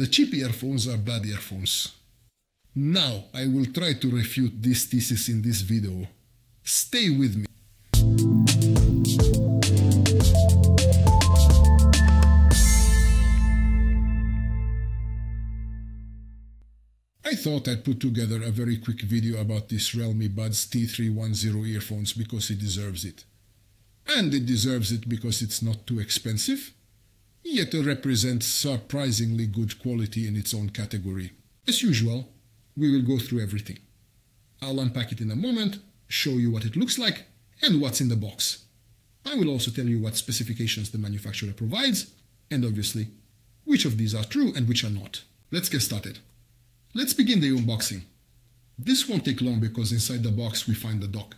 the cheap earphones are bad earphones. Now I will try to refute this thesis in this video. Stay with me. I thought I'd put together a very quick video about this Realme Buds T310 earphones because it deserves it. And it deserves it because it's not too expensive, yet it represents surprisingly good quality in its own category. As usual, we will go through everything. I'll unpack it in a moment, show you what it looks like and what's in the box. I will also tell you what specifications the manufacturer provides, and obviously, which of these are true and which are not. Let's get started. Let's begin the unboxing. This won't take long because inside the box we find the dock.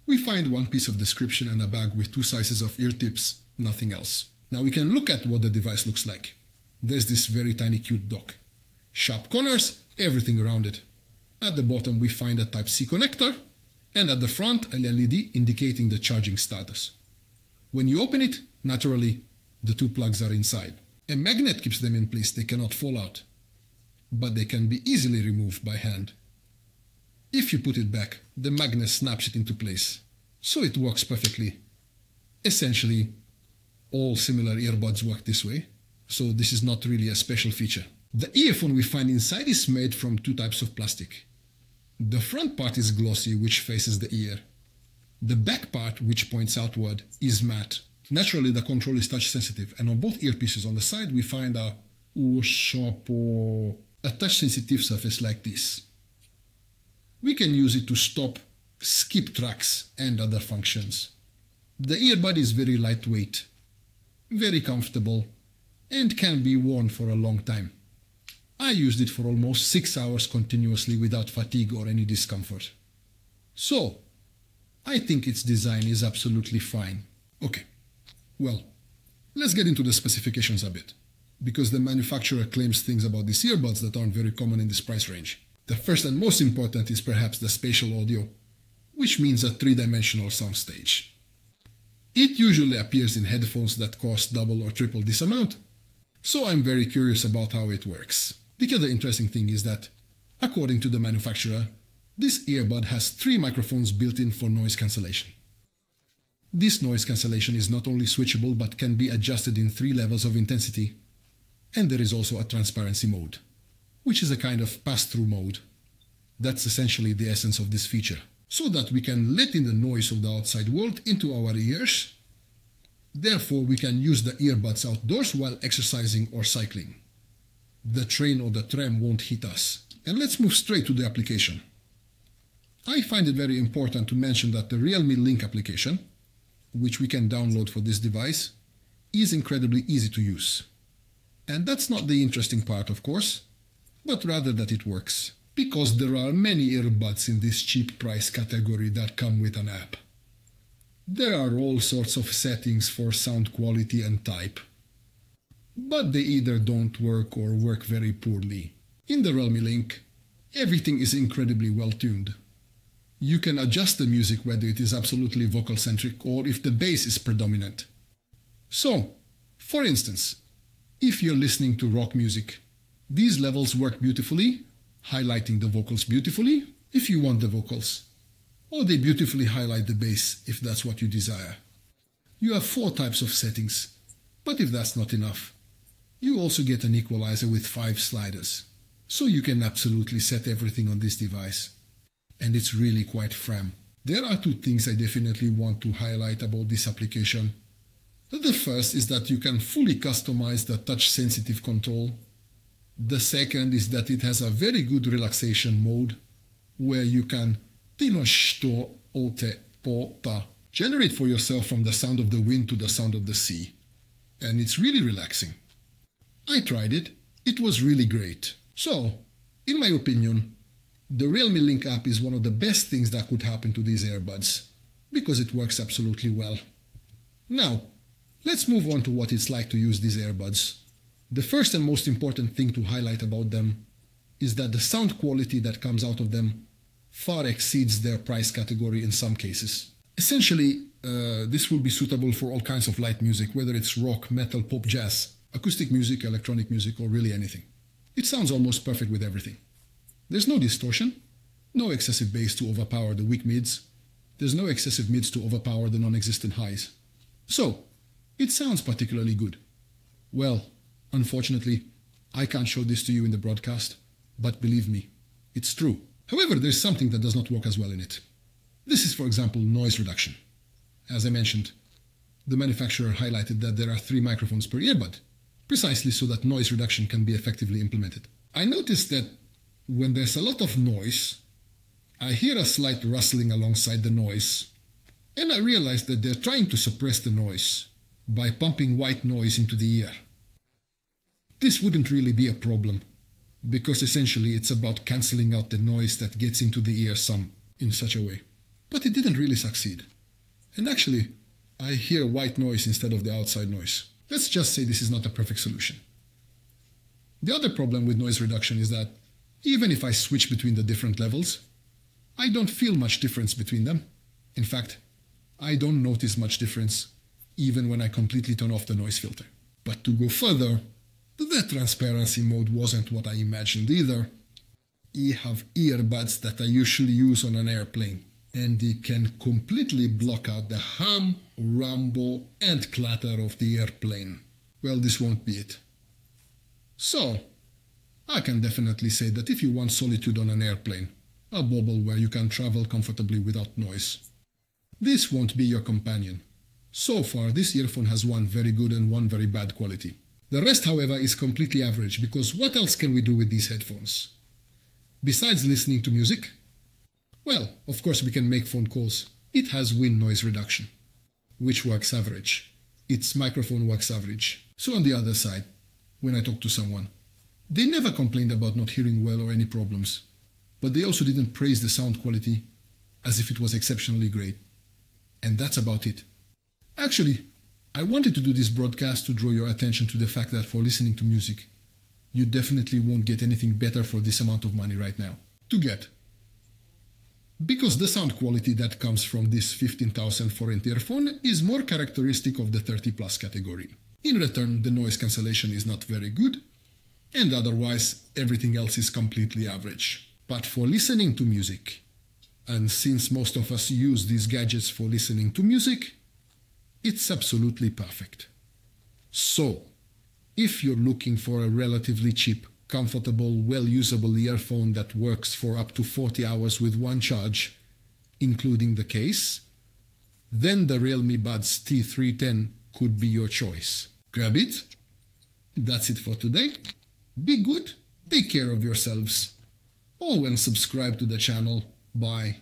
We find one piece of description and a bag with 2 sizes of ear tips, nothing else. Now we can look at what the device looks like. There's this very tiny cute dock. Sharp corners, everything around it. At the bottom we find a Type-C connector, and at the front an LED indicating the charging status. When you open it, naturally, the 2 plugs are inside. A magnet keeps them in place, they cannot fall out. But they can be easily removed by hand. If you put it back, the magnet snaps it into place, so it works perfectly. Essentially, all similar earbuds work this way, so this is not really a special feature. The earphone we find inside is made from 2 types of plastic. The front part is glossy, which faces the ear. The back part, which points outward, is matte. Naturally, the control is touch sensitive, and on both earpieces on the side we find a touch-sensitive surface like this. We can use it to stop, skip tracks and other functions. The earbud is very lightweight, very comfortable, and can be worn for a long time. I used it for almost 6 hours continuously without fatigue or any discomfort. So, I think its design is absolutely fine. Okay, well, let's get into the specifications a bit, because the manufacturer claims things about these earbuds that aren't very common in this price range. The first and most important is perhaps the spatial audio, which means a 3-dimensional soundstage. It usually appears in headphones that cost double or triple this amount, so I'm very curious about how it works. The other interesting thing is that, according to the manufacturer, this earbud has 3 microphones built in for noise cancellation. This noise cancellation is not only switchable but can be adjusted in 3 levels of intensity. And there is also a transparency mode, which is a kind of pass-through mode. That's essentially the essence of this feature, so that we can let in the noise of the outside world into our ears. Therefore, we can use the earbuds outdoors while exercising or cycling. The train or the tram won't hit us. And let's move straight to the application. I find it very important to mention that the Realme Link application, which we can download for this device, is incredibly easy to use. And that's not the interesting part, of course, but rather that it works. Because there are many earbuds in this cheap price category that come with an app. There are all sorts of settings for sound quality and type. But they either don't work or work very poorly. In the Realme Link, everything is incredibly well tuned. You can adjust the music whether it is absolutely vocal-centric or if the bass is predominant. So, for instance, if you're listening to rock music, these levels work beautifully, highlighting the vocals beautifully if you want the vocals, or they beautifully highlight the bass if that's what you desire. You have 4 types of settings, but if that's not enough, you also get an equalizer with 5 sliders, so you can absolutely set everything on this device. And it's really quite fram. There are 2 things I definitely want to highlight about this application. The first is that you can fully customize the touch-sensitive control. The second is that it has a very good relaxation mode, where you can generate for yourself from the sound of the wind to the sound of the sea. And it's really relaxing. I tried it. It was really great. So, in my opinion, the Realme Link app is one of the best things that could happen to these earbuds, because it works absolutely well. Now, let's move on to what it's like to use these earbuds. The first and most important thing to highlight about them is that the sound quality that comes out of them far exceeds their price category in some cases. Essentially, this will be suitable for all kinds of light music, whether it's rock, metal, pop, jazz, acoustic music, electronic music, or really anything. It sounds almost perfect with everything. There's no distortion, no excessive bass to overpower the weak mids, there's no excessive mids to overpower the non-existent highs. So, it sounds particularly good. Well, unfortunately, I can't show this to you in the broadcast, but believe me, it's true. However, there's something that does not work as well in it. This is, for example, noise reduction. As I mentioned, the manufacturer highlighted that there are 3 microphones per earbud, precisely so that noise reduction can be effectively implemented. I noticed that when there's a lot of noise, I hear a slight rustling alongside the noise, and I realize that they're trying to suppress the noise by pumping white noise into the ear. This wouldn't really be a problem, because essentially it's about cancelling out the noise that gets into the ear in such a way. But it didn't really succeed. And actually, I hear white noise instead of the outside noise. Let's just say this is not a perfect solution. The other problem with noise reduction is that even if I switch between the different levels, I don't feel much difference between them. In fact, I don't notice much difference even when I completely turn off the noise filter. But to go further, the transparency mode wasn't what I imagined either. I have earbuds that I usually use on an airplane, and they can completely block out the hum, rumble, and clatter of the airplane. Well, this won't be it. So, I can definitely say that if you want solitude on an airplane, a bubble where you can travel comfortably without noise, this won't be your companion. So far, this earphone has one very good and one very bad quality. The rest, however, is completely average, because what else can we do with these headphones? Besides listening to music? Well, of course we can make phone calls. It has wind noise reduction, which works average. Its microphone works average. So on the other side, when I talk to someone, they never complained about not hearing well or any problems, but they also didn't praise the sound quality as if it was exceptionally great. And that's about it. Actually, I wanted to do this broadcast to draw your attention to the fact that for listening to music, you definitely won't get anything better for this amount of money right now to get. Because the sound quality that comes from this 15,000 forint earphone is more characteristic of the 30 plus category. In return, the noise cancellation is not very good, and otherwise everything else is completely average. But for listening to music, and since most of us use these gadgets for listening to music, it's absolutely perfect. So, if you're looking for a relatively cheap, comfortable, well-usable earphone that works for up to 40 hours with one charge, including the case, then the Realme Buds T310 could be your choice. Grab it. That's it for today. Be good, take care of yourselves. Oh, and subscribe to the channel. Bye.